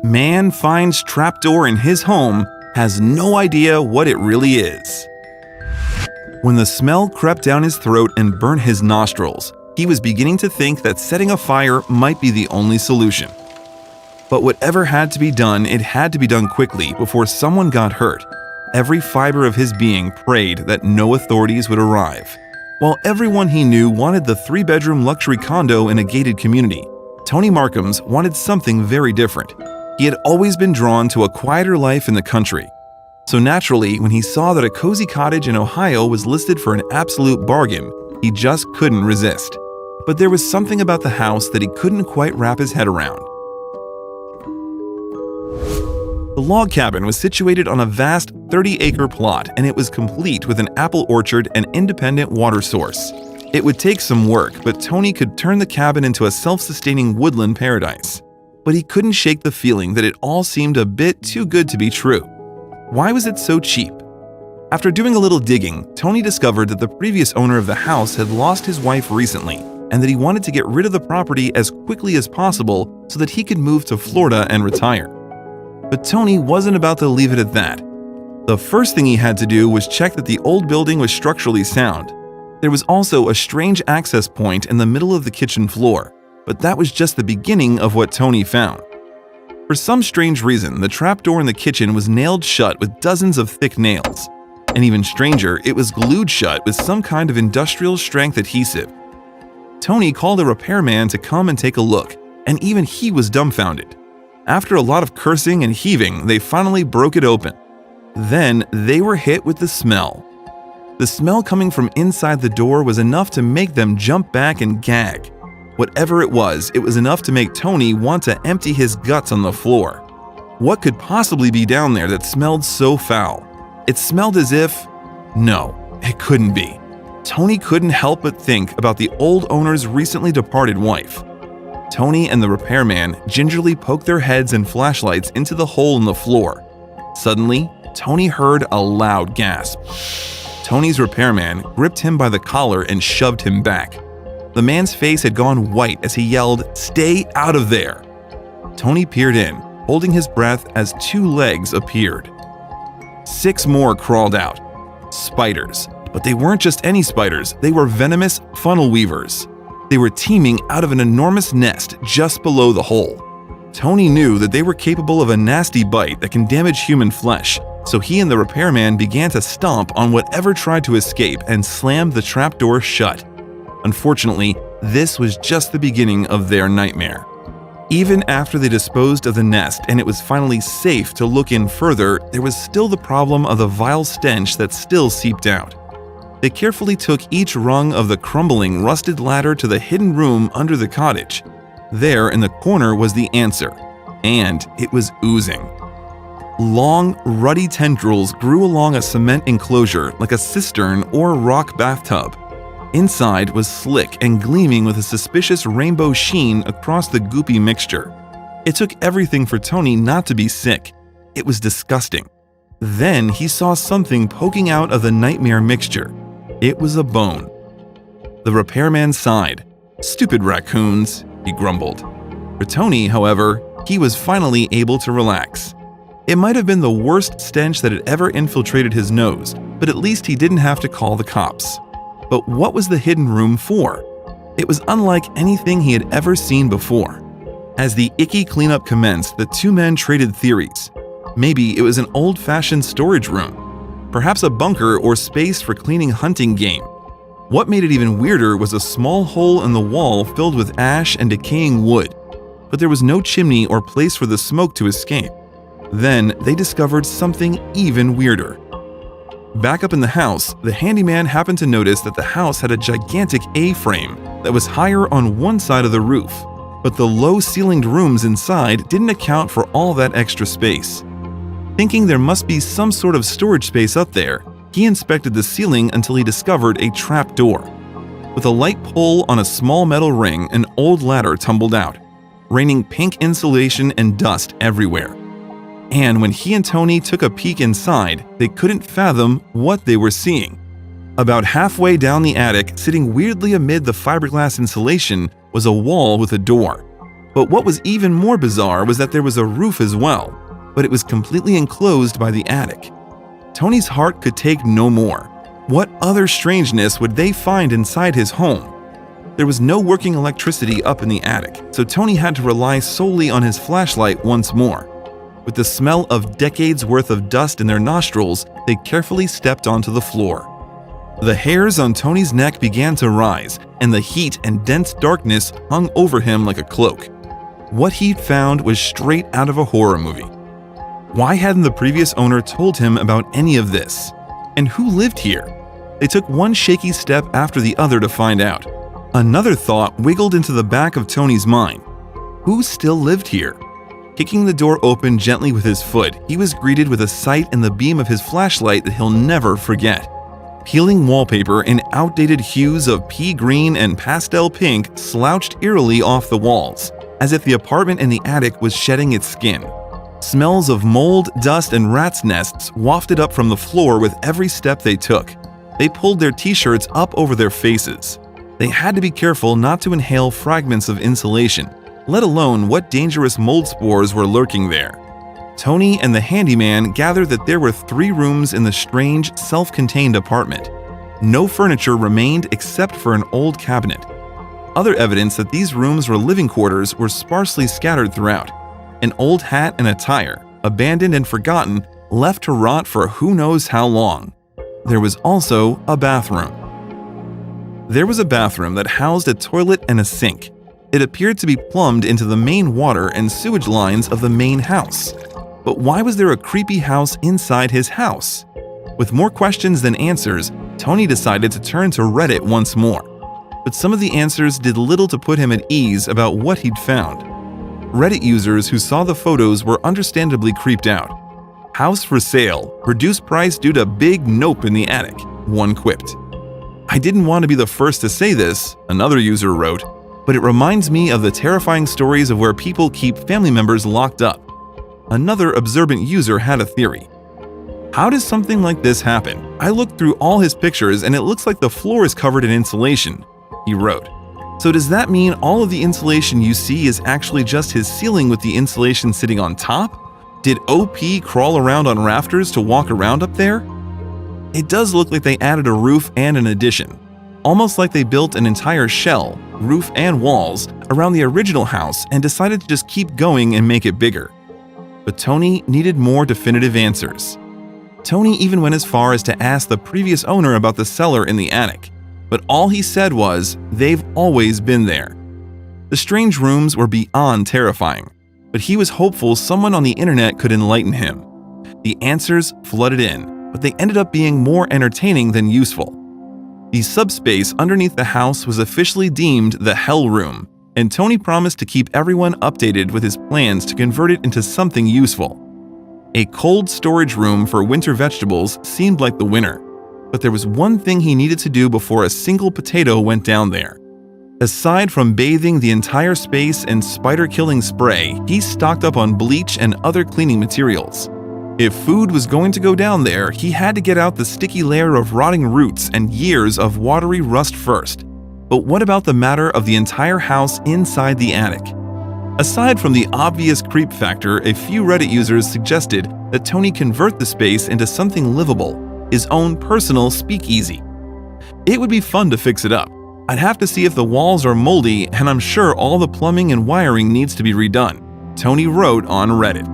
Man finds trapdoor in his home, has no idea what it really is. When the smell crept down his throat and burnt his nostrils, he was beginning to think that setting a fire might be the only solution. But whatever had to be done, it had to be done quickly before someone got hurt. Every fiber of his being prayed that no authorities would arrive. While everyone he knew wanted the 3-bedroom luxury condo in a gated community, Tony Markhams wanted something very different. He had always been drawn to a quieter life in the country. So naturally, when he saw that a cozy cottage in Ohio was listed for an absolute bargain, he just couldn't resist. But there was something about the house that he couldn't quite wrap his head around. The log cabin was situated on a vast 30-acre plot, and it was complete with an apple orchard and independent water source. It would take some work, but Tony could turn the cabin into a self-sustaining woodland paradise. But he couldn't shake the feeling that it all seemed a bit too good to be true. Why was it so cheap? After doing a little digging, Tony discovered that the previous owner of the house had lost his wife recently, and that he wanted to get rid of the property as quickly as possible so that he could move to Florida and retire. But Tony wasn't about to leave it at that. The first thing he had to do was check that the old building was structurally sound. There was also a strange access point in the middle of the kitchen floor, but that was just the beginning of what Tony found. For some strange reason, the trapdoor in the kitchen was nailed shut with dozens of thick nails. And even stranger, it was glued shut with some kind of industrial-strength adhesive. Tony called a repairman to come and take a look, and even he was dumbfounded. After a lot of cursing and heaving, they finally broke it open. Then they were hit with the smell. The smell coming from inside the door was enough to make them jump back and gag. Whatever it was enough to make Tony want to empty his guts on the floor. What could possibly be down there that smelled so foul? It smelled as if… No, it couldn't be. Tony couldn't help but think about the old owner's recently departed wife. Tony and the repairman gingerly poked their heads and flashlights into the hole in the floor. Suddenly, Tony heard a loud gasp. Tony's repairman gripped him by the collar and shoved him back. The man's face had gone white as he yelled, "Stay out of there!" Tony peered in, holding his breath as 2 legs appeared. 6 more crawled out. Spiders. But they weren't just any spiders, they were venomous funnel weavers. They were teeming out of an enormous nest just below the hole. Tony knew that they were capable of a nasty bite that can damage human flesh, so he and the repairman began to stomp on whatever tried to escape and slammed the trapdoor shut. Unfortunately, this was just the beginning of their nightmare. Even after they disposed of the nest and it was finally safe to look in further, there was still the problem of the vile stench that still seeped out. They carefully took each rung of the crumbling, rusted ladder to the hidden room under the cottage. There in the corner was the answer, and it was oozing. Long, ruddy tendrils grew along a cement enclosure like a cistern or rock bathtub. Inside was slick and gleaming with a suspicious rainbow sheen across the goopy mixture. It took everything for Tony not to be sick. It was disgusting. Then he saw something poking out of the nightmare mixture. It was a bone. The repairman sighed. "Stupid raccoons," he grumbled. For Tony, however, he was finally able to relax. It might have been the worst stench that had ever infiltrated his nose, but at least he didn't have to call the cops. But what was the hidden room for? It was unlike anything he had ever seen before. As the icky cleanup commenced, the 2 men traded theories. Maybe it was an old-fashioned storage room, perhaps a bunker or space for cleaning hunting game. What made it even weirder was a small hole in the wall filled with ash and decaying wood, but there was no chimney or place for the smoke to escape. Then they discovered something even weirder. Back up in the house, the handyman happened to notice that the house had a gigantic A-frame that was higher on one side of the roof, but the low-ceilinged rooms inside didn't account for all that extra space. Thinking there must be some sort of storage space up there, he inspected the ceiling until he discovered a trap door. With a light pull on a small metal ring, an old ladder tumbled out, raining pink insulation and dust everywhere. And when he and Tony took a peek inside, they couldn't fathom what they were seeing. About halfway down the attic, sitting weirdly amid the fiberglass insulation, was a wall with a door. But what was even more bizarre was that there was a roof as well, but it was completely enclosed by the attic. Tony's heart could take no more. What other strangeness would they find inside his home? There was no working electricity up in the attic, so Tony had to rely solely on his flashlight once more. With the smell of decades worth of dust in their nostrils, they carefully stepped onto the floor. The hairs on Tony's neck began to rise, and the heat and dense darkness hung over him like a cloak. What he'd found was straight out of a horror movie. Why hadn't the previous owner told him about any of this? And who lived here? They took one shaky step after the other to find out. Another thought wiggled into the back of Tony's mind. Who still lived here? Kicking the door open gently with his foot, he was greeted with a sight in the beam of his flashlight that he'll never forget. Peeling wallpaper in outdated hues of pea green and pastel pink slouched eerily off the walls, as if the apartment in the attic was shedding its skin. Smells of mold, dust, and rats' nests wafted up from the floor with every step they took. They pulled their t-shirts up over their faces. They had to be careful not to inhale fragments of insulation, let alone what dangerous mold spores were lurking there. Tony and the handyman gathered that there were 3 rooms in the strange, self-contained apartment. No furniture remained except for an old cabinet. Other evidence that these rooms were living quarters were sparsely scattered throughout. An old hat and a tire, abandoned and forgotten, left to rot for who knows how long. There was also a bathroom. There was a bathroom that housed a toilet and a sink. It appeared to be plumbed into the main water and sewage lines of the main house. But why was there a creepy house inside his house? With more questions than answers, Tony decided to turn to Reddit once more. But some of the answers did little to put him at ease about what he'd found. Reddit users who saw the photos were understandably creeped out. "House for sale, reduced price due to big nope in the attic," one quipped. "I didn't want to be the first to say this," another user wrote, "but it reminds me of the terrifying stories of where people keep family members locked up." Another observant user had a theory. "How does something like this happen? I looked through all his pictures and it looks like the floor is covered in insulation," he wrote. "So does that mean all of the insulation you see is actually just his ceiling with the insulation sitting on top? Did OP crawl around on rafters to walk around up there?" It does look like they added a roof and an addition, almost like they built an entire shell, roof and walls, around the original house and decided to just keep going and make it bigger. But Tony needed more definitive answers. Tony even went as far as to ask the previous owner about the cellar in the attic, but all he said was, "They've always been there." The strange rooms were beyond terrifying, but he was hopeful someone on the internet could enlighten him. The answers flooded in, but they ended up being more entertaining than useful. The subspace underneath the house was officially deemed the Hell Room, and Tony promised to keep everyone updated with his plans to convert it into something useful. A cold storage room for winter vegetables seemed like the winner, but there was one thing he needed to do before a single potato went down there. Aside from bathing the entire space in spider-killing spray, he stocked up on bleach and other cleaning materials. If food was going to go down there, he had to get out the sticky layer of rotting roots and years of watery rust first. But what about the matter of the entire house inside the attic? Aside from the obvious creep factor, a few Reddit users suggested that Tony convert the space into something livable, his own personal speakeasy. It would be fun to fix it up. I'd have to see if the walls are moldy, and I'm sure all the plumbing and wiring needs to be redone, Tony wrote on Reddit.